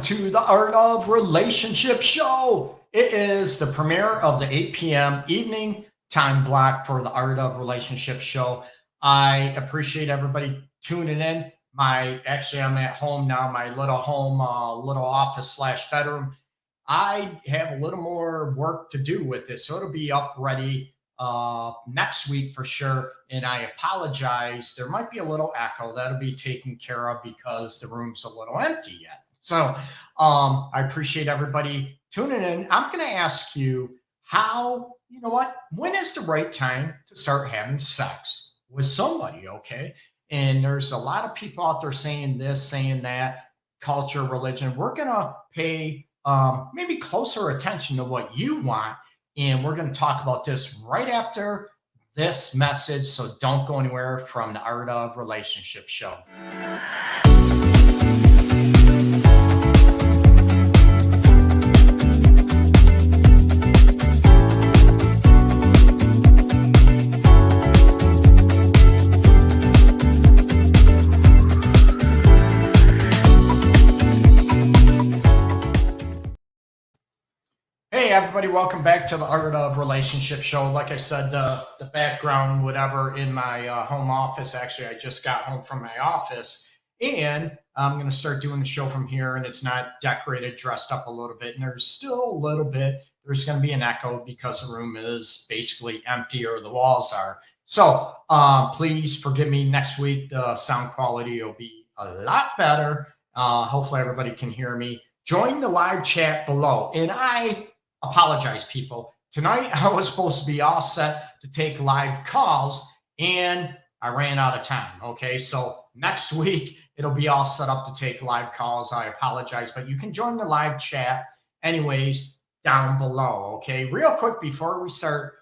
to the Art of Relationship show. It is the premiere of the 8 p.m. evening time block for the Art of Relationship show. I appreciate everybody tuning in. I'm at home now, my little home, little office slash bedroom. I have a little more work to do with it, so it'll be up ready next week for sure. And I apologize. There might be a little echo that'll be taken care of because the room's a little empty yet. So I appreciate everybody tuning in. I'm going to ask you when is the right time to start having sex with somebody? Okay. And there's a lot of people out there saying this, saying that, culture, religion. We're going to pay maybe closer attention to what you want. And we're going to talk about this right after this message. So don't go anywhere from the Art of Relationship show. Hey everybody, welcome back to the Art of Relationship show. Like I said, the background, whatever, in my home office. Actually, I just got home from my office, and I'm going to start doing the show from here, and it's not decorated, dressed up a little bit, and there's still a little bit. There's going to be an echo because the room is basically empty, or the walls are. So please forgive me. Next week, the sound quality will be a lot better. Hopefully everybody can hear me. Join the live chat below, and I apologize, people. Tonight, I was supposed to be all set to take live calls, and I ran out of time. Okay, so next week, it'll be all set up to take live calls. I apologize, but you can join the live chat anyways down below. Okay, real quick before we start,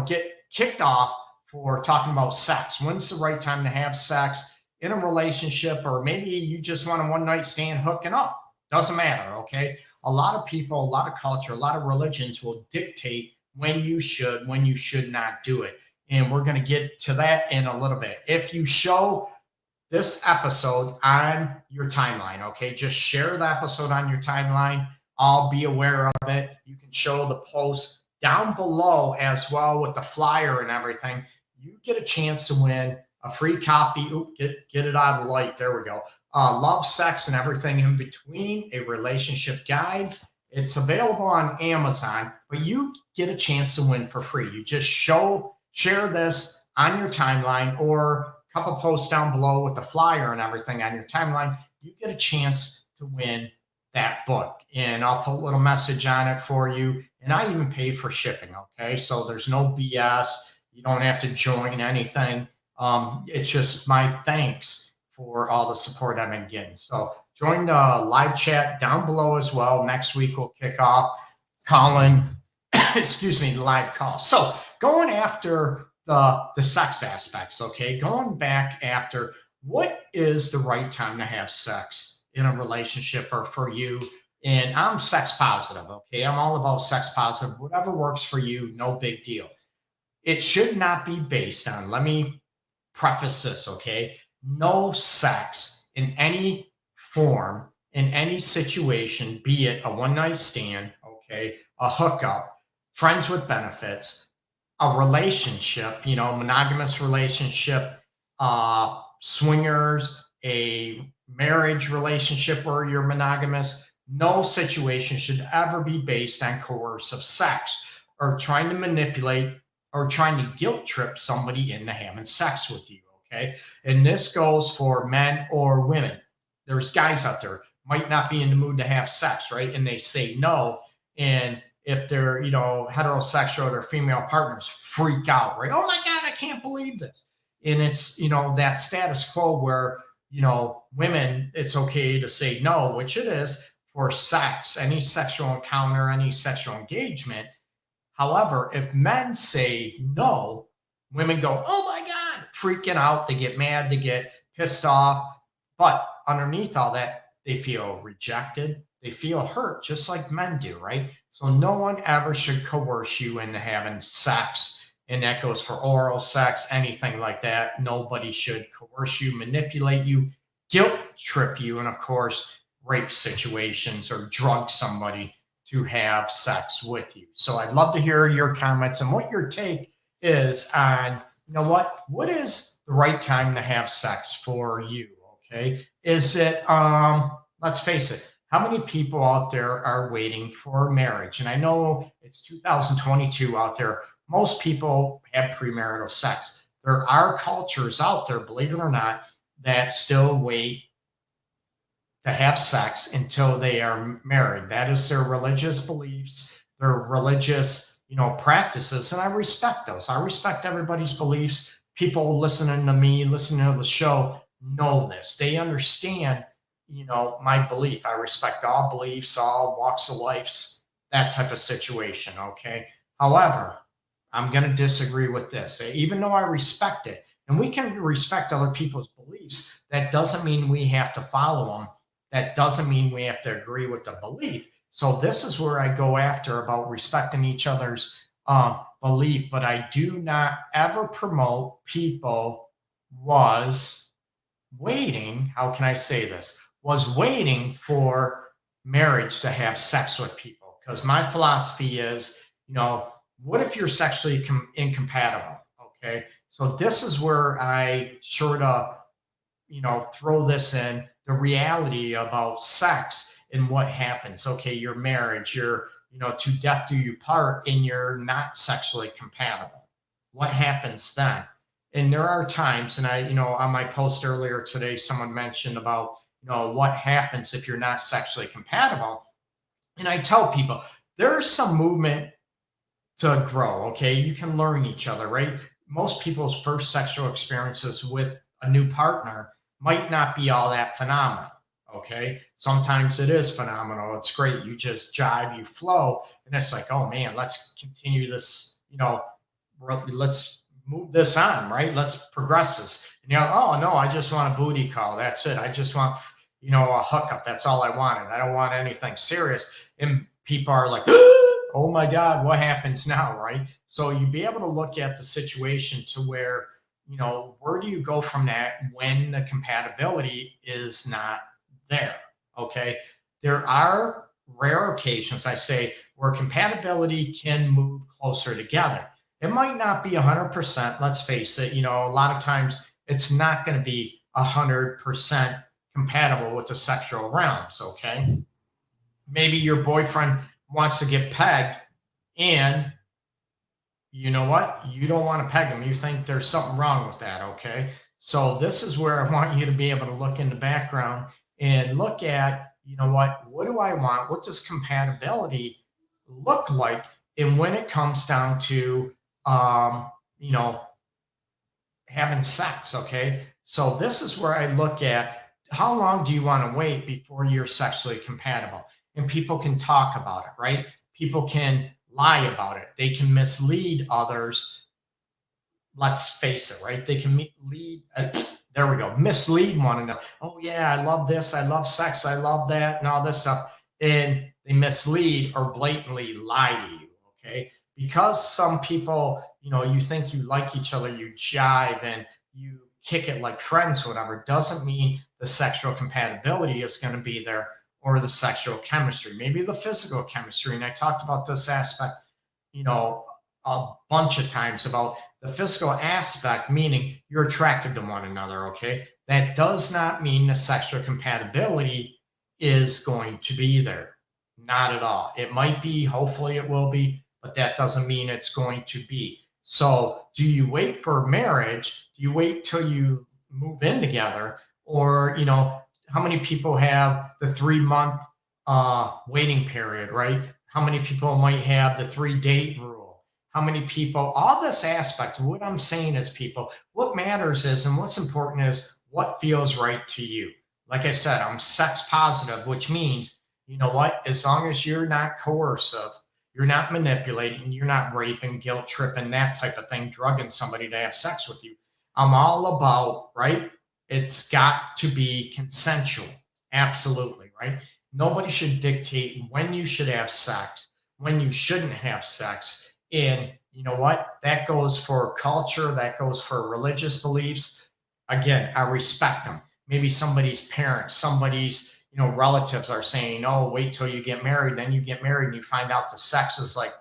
get kicked off for talking about sex. When's the right time to have sex in a relationship, or maybe you just want a one-night stand hooking up? Doesn't matter, okay? A lot of people, a lot of culture, a lot of religions will dictate when you should not do it. And we're going to get to that in a little bit. If you show this episode on your timeline, okay, just share the episode on your timeline. I'll be aware of it. You can show the post down below as well with the flyer and everything. You get a chance to win a free copy. Oop, get it out of the light. There we go. Love, Sex, and Everything in Between, a relationship guide. It's available on Amazon, but you get a chance to win for free. You just share this on your timeline, or a couple posts down below with the flyer and everything on your timeline. You get a chance to win that book, and I'll put a little message on it for you. And I even pay for shipping. Okay, so there's no BS. You don't have to join anything. It's just my thanks for all the support I've been getting. So join the live chat down below as well. Next week we'll kick off calling, the live call. So going after the sex aspects, okay? Going back after, what is the right time to have sex in a relationship or for you? And I'm sex positive, okay? I'm all about sex positive. Whatever works for you, no big deal. It should not be based on, let me preface this, okay? No sex in any form, in any situation, be it a one-night stand, okay, a hookup, friends with benefits, a relationship, monogamous relationship, swingers, a marriage relationship where you're monogamous. No situation should ever be based on coercive sex or trying to manipulate or trying to guilt trip somebody into having sex with you. Okay. And this goes for men or women. There's guys out there might not be in the mood to have sex, right? And they say no. And if they're, heterosexual, their female partners freak out, right? Oh my God, I can't believe this. And it's, that status quo where, women, it's okay to say no, which it is for sex, any sexual encounter, any sexual engagement. However, if men say no, women go, oh my God, freaking out. They get mad, they get pissed off. But underneath all that, they feel rejected. They feel hurt, just like men do, right? So no one ever should coerce you into having sex. And that goes for oral sex, anything like that. Nobody should coerce you, manipulate you, guilt trip you. And of course, rape situations or drug somebody to have sex with you. So I'd love to hear your comments and what your take is on, what is the right time to have sex for you? Okay. Is it, let's face it, how many people out there are waiting for marriage? And I know it's 2022 out there. Most people have premarital sex. There are cultures out there, believe it or not, that still wait to have sex until they are married. That is their religious beliefs, their religious, practices. And I respect those. I respect everybody's beliefs. People listening to me, listening to the show know this. They understand, my belief. I respect all beliefs, all walks of life, that type of situation. Okay. However, I'm going to disagree with this. Even though I respect it, and we can respect other people's beliefs, that doesn't mean we have to follow them. That doesn't mean we have to agree with the belief. So this is where I go after about respecting each other's belief, but I do not ever promote people was waiting. How can I say this? Was waiting for marriage to have sex with people. Because my philosophy is, what if you're sexually incompatible? Okay. So this is where I sort of, throw this in the reality about sex and what happens. Okay, your marriage, you're, to death do you part, and you're not sexually compatible. What happens then? And there are times, and I, on my post earlier today, someone mentioned about, what happens if you're not sexually compatible. And I tell people there's some movement to grow. Okay, you can learn each other, right? Most people's first sexual experiences with a new partner might not be all that phenomenal. Okay, sometimes it is phenomenal. It's great. You just jive, you flow, and it's like, oh man, let's continue this. Let's move this on, right? Let's progress this. And you're like, oh no, I just want a booty call. That's it. I just want, a hookup. That's all I wanted. I don't want anything serious. And people are like, oh my God, what happens now, right? So you be able to look at the situation to where, where do you go from that when the compatibility is not there? Okay. There are rare occasions, I say, where compatibility can move closer together. It might not be 100%, let's face it. A lot of times it's not going to be 100% compatible with the sexual realms. Okay. Maybe your boyfriend wants to get pegged, and you know what? You don't want to peg him. You think there's something wrong with that. Okay. So this is where I want you to be able to look in the background and look at, what do I want? What does compatibility look like? And when it comes down to, you know, having sex. Okay. So this is where I look at how long do you want to wait before you're sexually compatible? And people can talk about it, right? People can lie about it. They can mislead others. Let's face it, right? They can there we go, mislead one another. Oh, yeah, I love this. I love sex. I love that, and all this stuff. And they mislead or blatantly lie to you, okay? Because some people, you think you like each other, you jive and you kick it like friends, whatever, doesn't mean the sexual compatibility is going to be there or the sexual chemistry, maybe the physical chemistry. And I talked about this aspect, a bunch of times about the physical aspect, meaning you're attracted to one another. Okay. That does not mean the sexual compatibility is going to be there. Not at all. It might be, hopefully it will be, but that doesn't mean it's going to be. So do you wait for marriage? Do you wait till you move in together? Or, how many people have the 3-month waiting period, right? How many people might have the 3-date rule? How many people, all this aspect, what I'm saying is, people, what matters is, and what's important is what feels right to you. Like I said, I'm sex positive, which means, as long as you're not coercive, you're not manipulating, you're not raping, guilt tripping, that type of thing, drugging somebody to have sex with you. I'm all about, right? It's got to be consensual. Absolutely, right? Nobody should dictate when you should have sex, when you shouldn't have sex. And you know what? That goes for culture, that goes for religious beliefs. Again, I respect them. Maybe somebody's parents, somebody's, relatives are saying, oh, wait till you get married. Then you get married and you find out the sex is like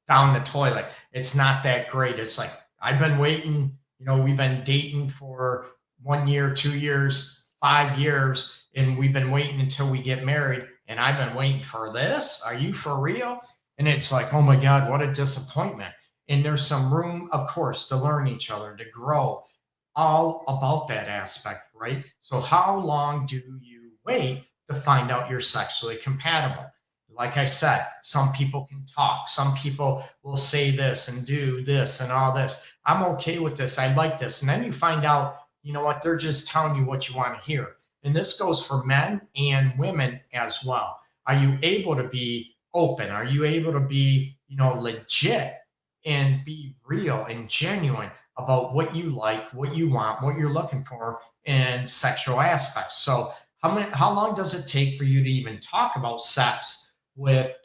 down the toilet. It's not that great. It's like, I've been waiting, we've been dating for 1 year, 2 years, 5 years, and we've been waiting until we get married. And I've been waiting for this. Are you for real? And it's like, oh my God, what a disappointment. And there's some room, of course, to learn each other, to grow, all about that aspect, right? So, how long do you wait to find out you're sexually compatible? Like I said, some people can talk. Some people will say this and do this and all this. I'm okay with this. I like this. And then you find out, you know what? They're just telling you what you want to hear. And this goes for men and women as well. Are you able to be open? Are you able to be, legit and be real and genuine about what you like, what you want, what you're looking for in sexual aspects? So, how long does it take for you to even talk about sex with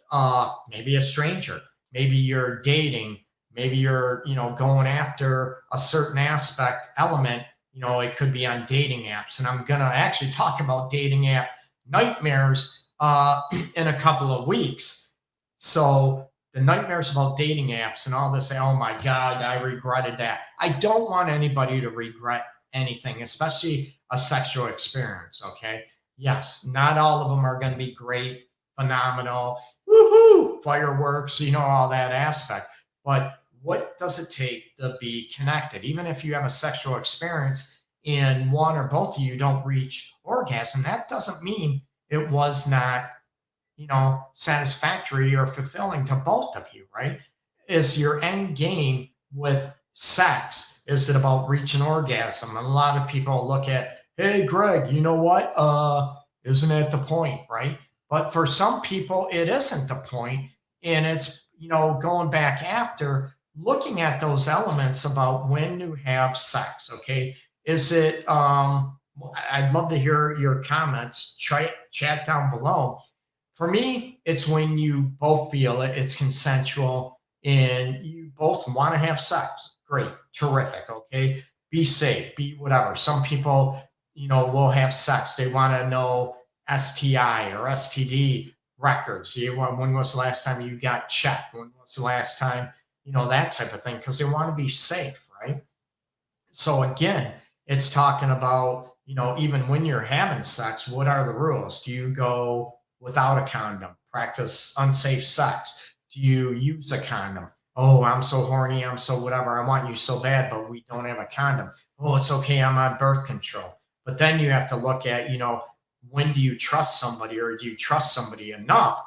maybe a stranger? Maybe you're dating, maybe you're going after a certain aspect element. It could be on dating apps, and I'm gonna actually talk about dating app nightmares in a couple of weeks. So the nightmares about dating apps and all this, oh my God, I regretted that. I don't want anybody to regret anything, especially a sexual experience. Okay, yes, not all of them are going to be great, phenomenal, woohoo, fireworks, all that aspect. But what does it take to be connected? Even if you have a sexual experience and one or both of you don't reach orgasm, that doesn't mean it was not, satisfactory or fulfilling to both of you, right? Is your end game with sex? Is it about reaching orgasm? And a lot of people look at, hey, Greg, you know what? Isn't it the point, right? But for some people, it isn't the point, and it's going back after looking at those elements about when to have sex. Okay, is it? I'd love to hear your comments. Chat down below. For me, it's when you both feel it, it's consensual, and you both want to have sex. Great, terrific. Okay, be safe, be whatever. Some people, will have sex. They want to know STI or STD records. When was the last time you got checked? When was the last time, that type of thing? Because they want to be safe, right? So again, it's talking about, even when you're having sex, what are the rules? Do you go without a condom, practice unsafe sex? Do you use a condom? Oh, I'm so horny, I'm so whatever, I want you so bad, but we don't have a condom. Oh, it's okay, I'm on birth control. But then you have to look at, when do you trust somebody, or do you trust somebody enough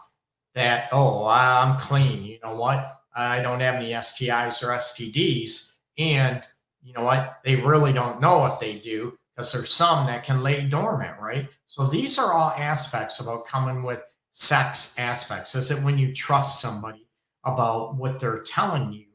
that, oh, I'm clean, you know what? I don't have any STIs or STDs. And you know what? They really don't know if they do, because there's some that can lay dormant, right? So these are all aspects about coming with sex aspects. Is it when you trust somebody about what they're telling you?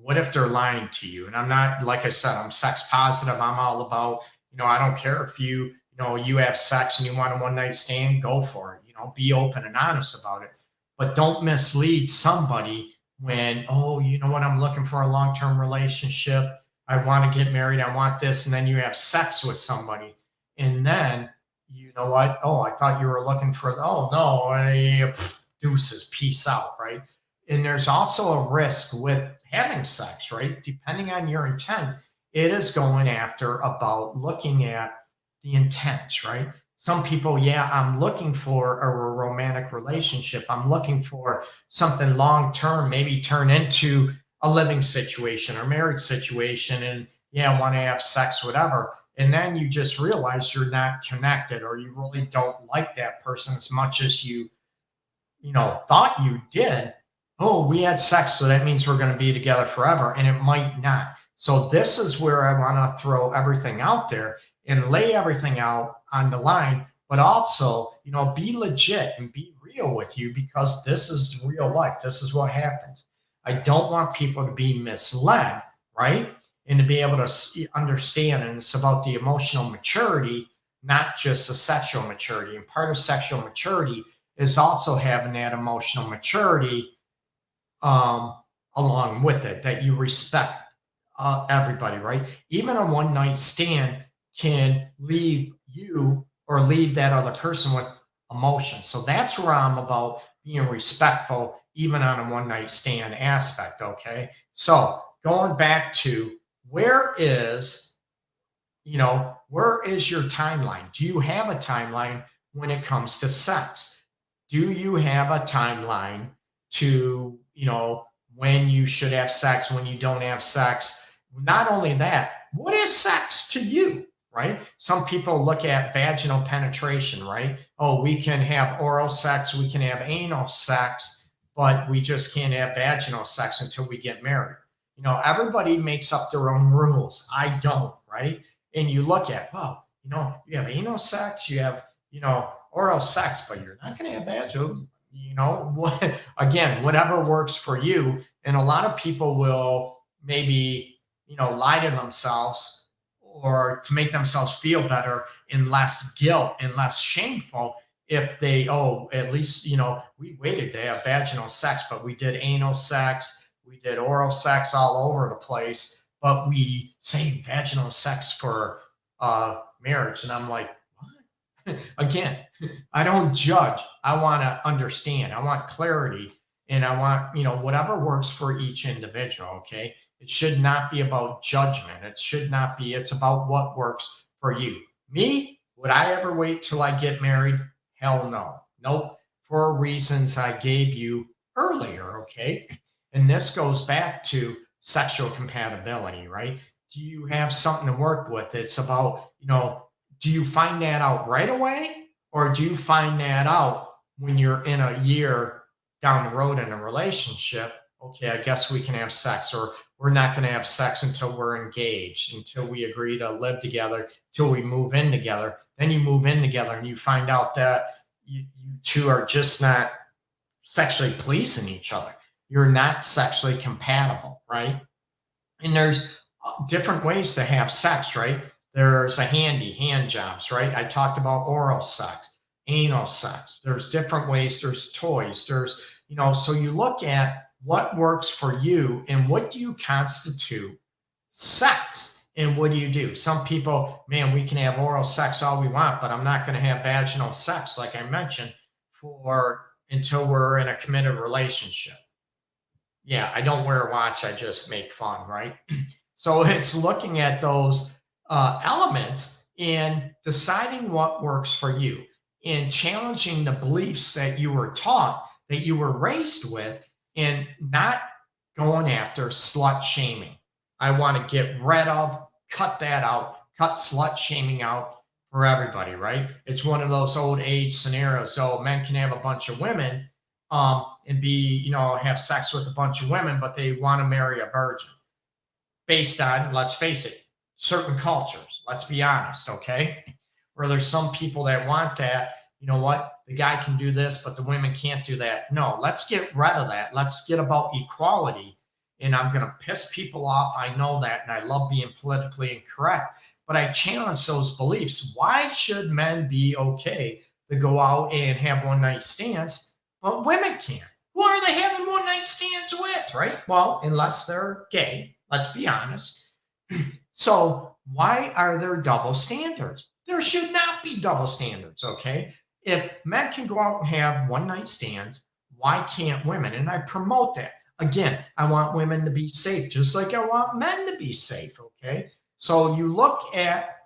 What if they're lying to you? And I'm not, like I said, I'm sex positive. I'm all about, I don't care if you have sex and you want a one night stand, go for it. Be open and honest about it. But don't mislead somebody when, oh, you know what, I'm looking for a long term relationship. I want to get married. I want this. And then you have sex with somebody. And then, you know what? Oh, I thought you were looking for, oh, no, deuces, peace out, right? And there's also a risk with having sex, right? Depending on your intent, it is going after about looking at the intent, right? Some people, yeah, I'm looking for a romantic relationship. I'm looking for something long term, maybe turn into a living situation or marriage situation. And yeah, I want to have sex, whatever. And then you just realize you're not connected, or you really don't like that person as much as you thought you did. Oh, we had sex, so that means we're going to be together forever. And it might not. So this is where I want to throw everything out there and lay everything out on the line, but also, be legit and be real with you, because this is real life. This is what happens. I don't want people to be misled, right? And to be able to understand. And it's about the emotional maturity, not just the sexual maturity. And part of sexual maturity is also having that emotional maturity along with it, that you respect everybody, right? Even a one night stand can leave you or leave that other person with emotion. So that's where I'm about being respectful, even on a one night stand aspect. Okay. So going back to where is, where is your timeline? Do you have a timeline when it comes to sex? Do you have a timeline to, when you should have sex, when you don't have sex? Not only that, what is sex to you? Right? Some people look at vaginal penetration, right? Oh, we can have oral sex, we can have anal sex, but we just can't have vaginal sex until we get married. Everybody makes up their own rules. I don't, right? And you look at, well, you have anal sex, you have, oral sex, but you're not going to have vaginal, again, whatever works for you. And a lot of people will maybe, lie to themselves or to make themselves feel better and less guilt and less shameful if they, at least, we waited to have vaginal sex, but we did anal sex, we did oral sex all over the place, but we saved vaginal sex for marriage. And I'm like, what? Again, I don't judge. I want to understand. I want clarity. And I want, whatever works for each individual. Okay. It should not be about judgment. It should not be, it's about what works for you. Me, would I ever wait till I get married? Hell no. Nope. For reasons I gave you earlier. Okay. And this goes back to sexual compatibility, right? Do you have something to work with? It's about, do you find that out right away? Or do you find that out when you're in a year down the road in a relationship? Okay, I guess we can have sex, or we're not going to have sex until we're engaged, until we agree to live together, till we move in together. Then you move in together and you find out that you two are just not sexually pleasing each other. You're not sexually compatible, right? And there's different ways to have sex, right? There's a hand jobs, right? I talked about oral sex, anal sex. There's different ways. There's toys. There's, so you look at what works for you and what do you constitute sex and what do you do? Some people, man, we can have oral sex all we want, but I'm not going to have vaginal sex, like I mentioned, for until we're in a committed relationship. Yeah, I don't wear a watch. I just make fun, right? So it's looking at those elements and deciding what works for you and challenging the beliefs that you were taught, that you were raised with, and not going after slut shaming. I want to get rid of, cut that out, cut slut shaming out for everybody, right? It's one of those old age scenarios. So men can have a bunch of women and be, have sex with a bunch of women, but they want to marry a virgin based on, let's face it, certain cultures. Let's be honest, okay? Where there's some people that want that, what? The guy can do this, but the women can't do that. No, let's get rid of that. Let's get about equality. And I'm going to piss people off. I know that. And I love being politically incorrect. But I challenge those beliefs. Why should men be okay to go out and have one night stands, but women can't? Who are they having one night stands with, right? Well, unless they're gay, let's be honest. So why are there double standards? There should not be double standards, okay? If men can go out and have one night stands, why can't women? And I promote that. Again, I want women to be safe, just like I want men to be safe, okay? So you look at,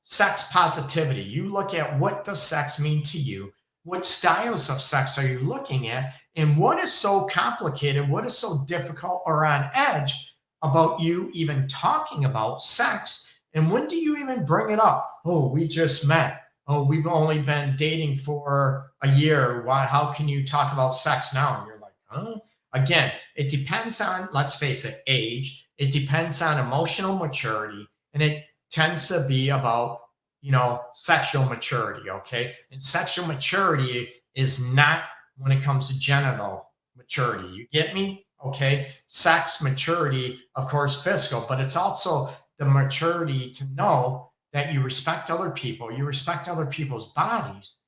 sex positivity. You look at what does sex mean to you? What styles of sex are you looking at? And what is so complicated? What is so difficult or on edge about you even talking about sex? And when do you even bring it up? Oh, we just met. Oh, we've only been dating for a year. Why? How can you talk about sex now? And you're like, huh? Again, it depends on, let's face it, age. It depends on emotional maturity. And it tends to be about, sexual maturity, okay? And sexual maturity is not when it comes to genital maturity. You get me? Okay? Sex maturity, of course, physical, but it's also the maturity to know that you respect other people, you respect other people's bodies,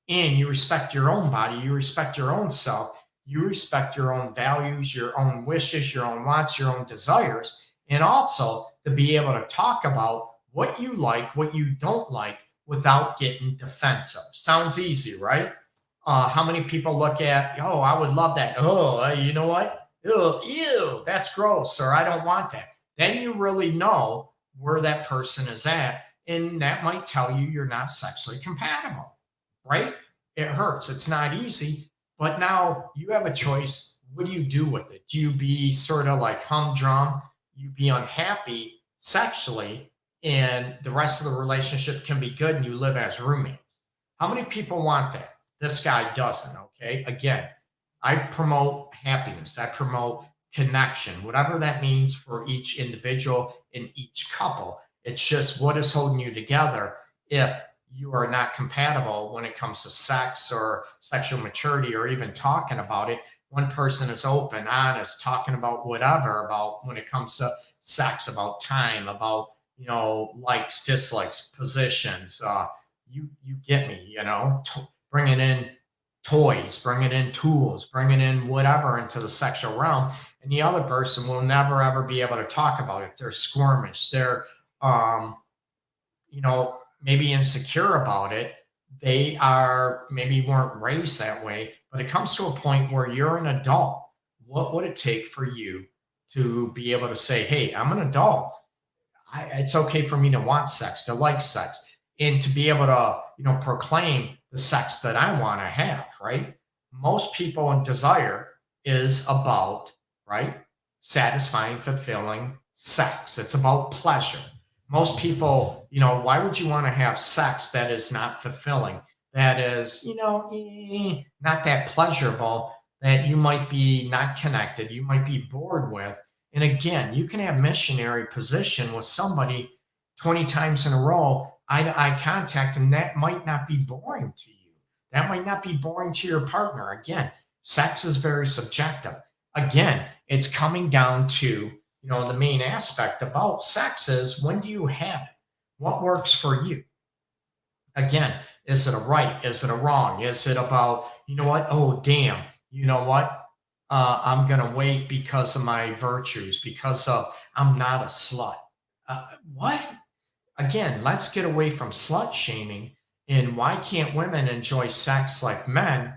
and you respect your own body, you respect your own self, you respect your own values, your own wishes, your own wants, your own desires, and also to be able to talk about what you like, what you don't like, without getting defensive. Sounds easy, right? How many people look at, oh, I would love that. Oh, you know what? Ew, that's gross, or I don't want that. Then you really know where that person is at. And that might tell you you're not sexually compatible, right? It hurts. It's not easy. But now you have a choice. What do you do with it? Do you be sort of like humdrum? You be unhappy sexually, and the rest of the relationship can be good and you live as roommates. How many people want that? This guy doesn't. Okay. Again, I promote happiness, I promote connection, whatever that means for each individual in each couple. It's just what is holding you together if you are not compatible when it comes to sex or sexual maturity or even talking about it. One person is open, honest, talking about whatever, about when it comes to sex, about time, about, likes, dislikes, positions. You get me, bringing in toys, bringing in tools, bringing in whatever into the sexual realm. And the other person will never ever be able to talk about it. They're squirmish. They're, maybe insecure about it. They are maybe weren't raised that way, but it comes to a point where you're an adult. What would it take for you to be able to say, hey, I'm an adult. It's okay for me to want sex, to like sex, and to be able to, proclaim the sex that I want to have, right? Most people in desire is about, right, satisfying, fulfilling sex. It's about pleasure. Most people, why would you want to have sex that is not fulfilling? That is, not that pleasurable, that you might be not connected, you might be bored with. And again, you can have missionary position with somebody 20 times in a row, eye to eye contact, and that might not be boring to you. That might not be boring to your partner. Again, sex is very subjective. Again, it's coming down to, the main aspect about sex is, when do you have it? What works for you? Again, is it a right? Is it a wrong? Is it about, what? Oh, damn, you know what? I'm going to wait because of my virtues, because of I'm not a slut. What? Again, let's get away from slut shaming. And why can't women enjoy sex like men?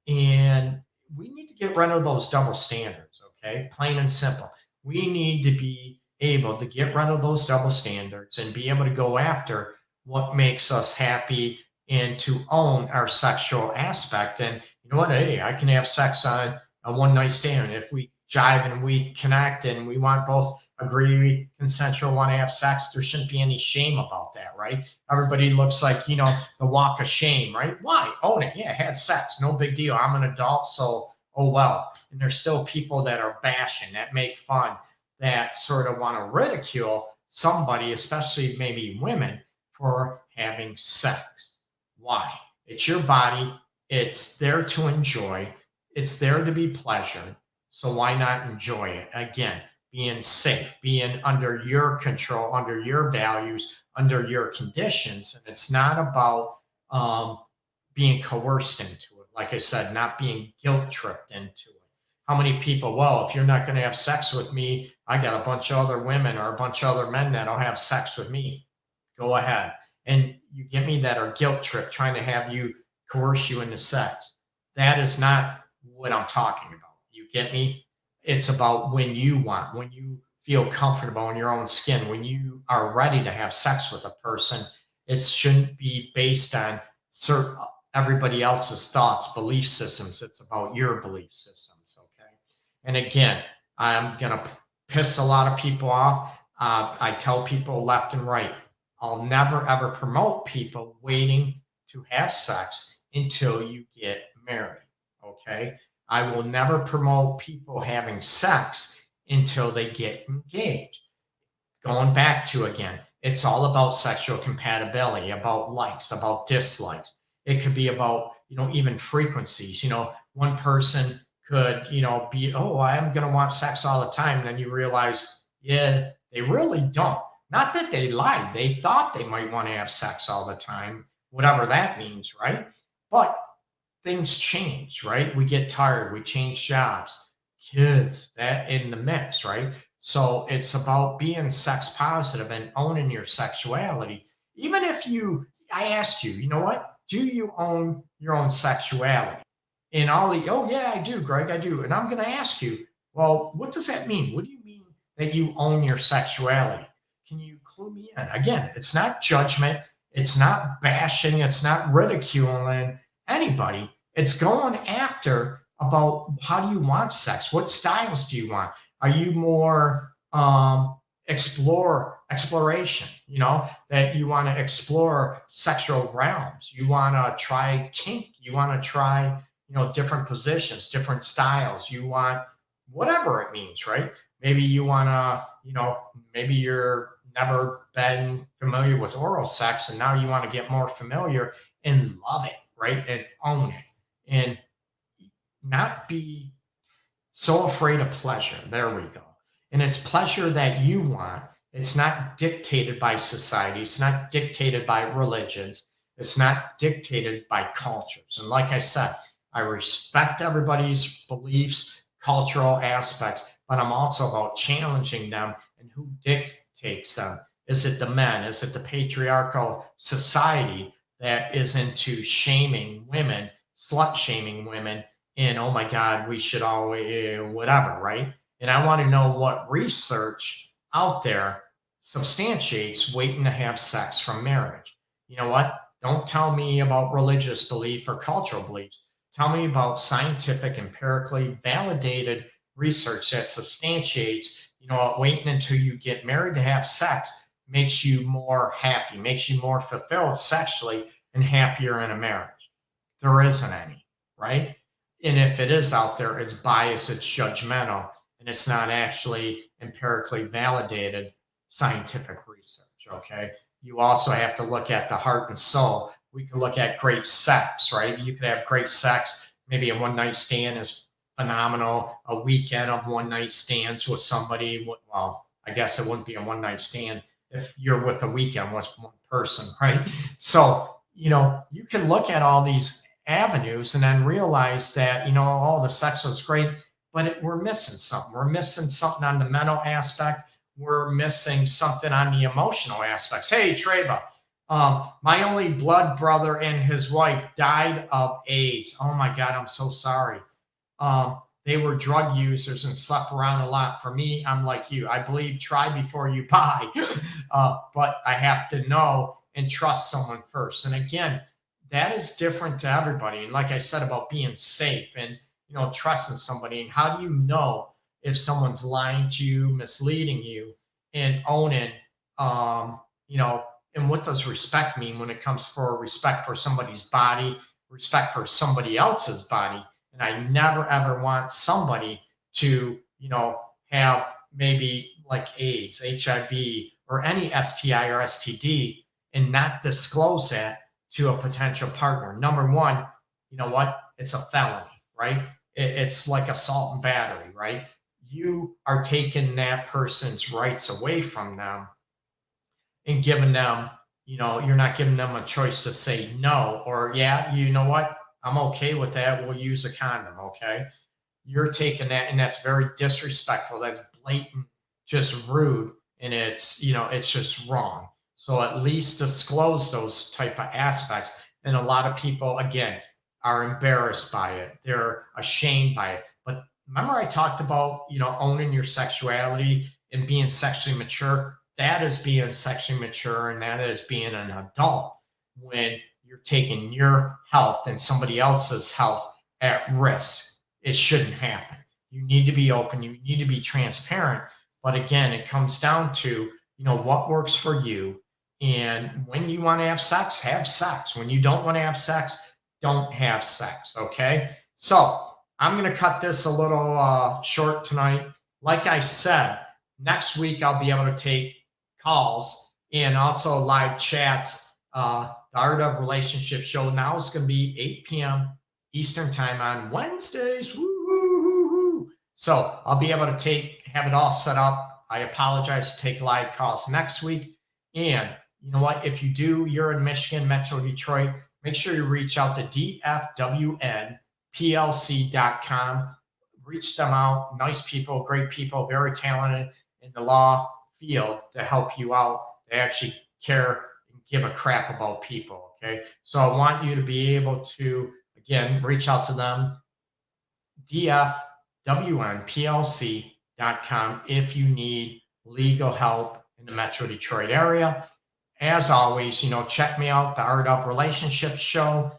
And we need to get rid of those double standards, okay? Plain and simple. We need to be able to get rid of those double standards and be able to go after what makes us happy and to own our sexual aspect. And you know what? Hey, I can have sex on a one night stand. If we jive and we connect and we want both agree, consensual, want to have sex, there shouldn't be any shame about that, right? Everybody looks like, the walk of shame, right? Why? Own it. Yeah, had sex. No big deal. I'm an adult, so oh well. And there's still people that are bashing, that make fun, that sort of want to ridicule somebody, especially maybe women, for having sex. Why? It's your body. It's there to enjoy. It's there to be pleasured. So why not enjoy it? Again, being safe, being under your control, under your values, under your conditions. And it's not about being coerced into it. Like I said, not being guilt tripped into it. How many people, well, if you're not going to have sex with me, I got a bunch of other women or a bunch of other men that'll have sex with me. Go ahead. And you get me, that are guilt trip, trying to have you, coerce you into sex. That is not what I'm talking about. You get me? It's about when you want, when you feel comfortable in your own skin, when you are ready to have sex with a person. It shouldn't be based on everybody else's thoughts, belief systems. It's about your belief systems. Okay. And again, I'm going to piss a lot of people off. I tell people left and right, I'll never ever promote people waiting to have sex until you get married. Okay. I will never promote people having sex until they get engaged. Going back to, again, it's all about sexual compatibility, about likes, about dislikes. It could be about, even frequencies. One person could, be, oh, I'm going to want sex all the time. And then you realize, yeah, they really don't. Not that they lied. They thought they might want to have sex all the time, whatever that means, right? But things change, right? We get tired, we change jobs, kids, that in the mix, right? So it's about being sex positive and owning your sexuality. Even if you, I asked you, you know what? Do you own your own sexuality? And oh yeah, I do, Greg, I do. And I'm going to ask you, well, what does that mean? What do you mean that you own your sexuality? Can you clue me in? Again, it's not judgment. It's not bashing. It's not ridiculing anybody. It's going after about how do you want sex? What styles do you want? Are you more exploration, that you want to explore sexual realms? You want to try kink. You want to try, different positions, different styles. You want whatever it means, right? Maybe you want to, maybe you're never been familiar with oral sex and now you want to get more familiar and love it, right? And own it and not be so afraid of pleasure. There we go. And it's pleasure that you want. It's not dictated by society. It's not dictated by religions. It's not dictated by cultures. And like I said, I respect everybody's beliefs, cultural aspects, but I'm also about challenging them and who dictates them. Is it the men? Is it the patriarchal society that is into shaming women, slut shaming women, and oh my God, we should always, whatever, right? And I want to know what research out there substantiates waiting to have sex from marriage. You know what? Don't tell me about religious belief or cultural beliefs. Tell me about scientific, empirically validated research that substantiates, waiting until you get married to have sex makes you more happy, makes you more fulfilled sexually and happier in a marriage. There isn't any, right? And if it is out there, it's biased, it's judgmental, and it's not actually empirically validated scientific research. Okay. You also have to look at the heart and soul. We can look at great sex, right? You could have great sex. Maybe a one night stand is phenomenal. A weekend of one night stands with somebody. Well, I guess it wouldn't be a one night stand if you're with a weekend with one person, right? So, you can look at all these avenues and then realize that, oh, the sex was great, but we're missing something. We're missing something on the mental aspect. We're missing something on the emotional aspects. Hey, Treva, my only blood brother and his wife died of AIDS. Oh my God, I'm so sorry. They were drug users and slept around a lot. For me, I'm like you. I believe try before you buy, but I have to know and trust someone first. And again, that is different to everybody. And like I said about being safe and trusting somebody, and how do you know if someone's lying to you, misleading you, and owning, and what does respect mean when it comes for respect for somebody's body, respect for somebody else's body. And I never ever want somebody to, have maybe like AIDS, HIV, or any STI or STD and not disclose that to a potential partner. Number one, you know what? It's a felony, right? It's like assault and battery, right? You are taking that person's rights away from them and giving them, you're not giving them a choice to say no, or yeah, you know what? I'm okay with that. We'll use a condom. Okay. You're taking that, and that's very disrespectful. That's blatant, just rude. And it's just wrong. So at least disclose those type of aspects. And a lot of people, again, are embarrassed by it. They're ashamed by it. But remember I talked about, owning your sexuality and being sexually mature. That is being sexually mature, and that is being an adult when you're taking your health and somebody else's health at risk. It shouldn't happen. You need to be open. You need to be transparent. But again, it comes down to, what works for you. And when you want to have sex, have sex. When you don't want to have sex, don't have sex. Okay. So I'm going to cut this a little short tonight. Like I said, next week I'll be able to take calls and also live chats. The Art of Relationship show now is going to be 8 p.m. Eastern time on Wednesdays. Woo-hoo-hoo-hoo. So I'll be able to have it all set up. I apologize to take live calls next week. And you know what? If you're in Michigan, Metro Detroit, make sure you reach out to dfwnplc.com. Reach them out. Nice people, great people, very talented in the law field to help you out. They actually care and give a crap about people. Okay. So I want you to be able to, again, reach out to them, dfwnplc.com, if you need legal help in the Metro Detroit area. As always, check me out, the Art of Relationships show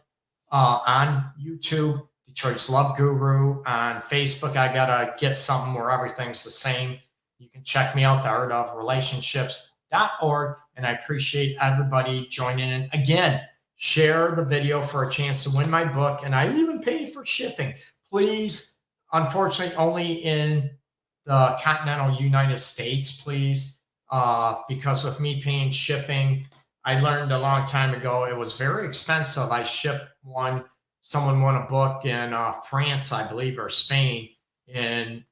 on YouTube, Detroit's Love Guru. On Facebook, I got to get something where everything's the same. You can check me out, the Art of Relationships.org. And I appreciate everybody joining in. Again, share the video for a chance to win my book. And I even pay for shipping. Please, unfortunately, only in the continental United States, please. Because with me paying shipping, I learned a long time ago it was very expensive. I shipped someone won a book in France, I believe, or Spain. And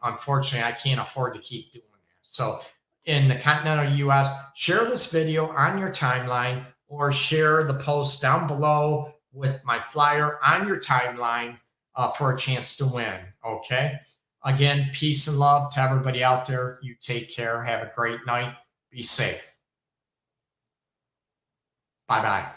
unfortunately, I can't afford to keep doing that. So in the continental US, share this video on your timeline or share the post down below with my flyer on your timeline for a chance to win. Okay. Again, peace and love to everybody out there. You take care. Have a great night. Be safe. Bye-bye.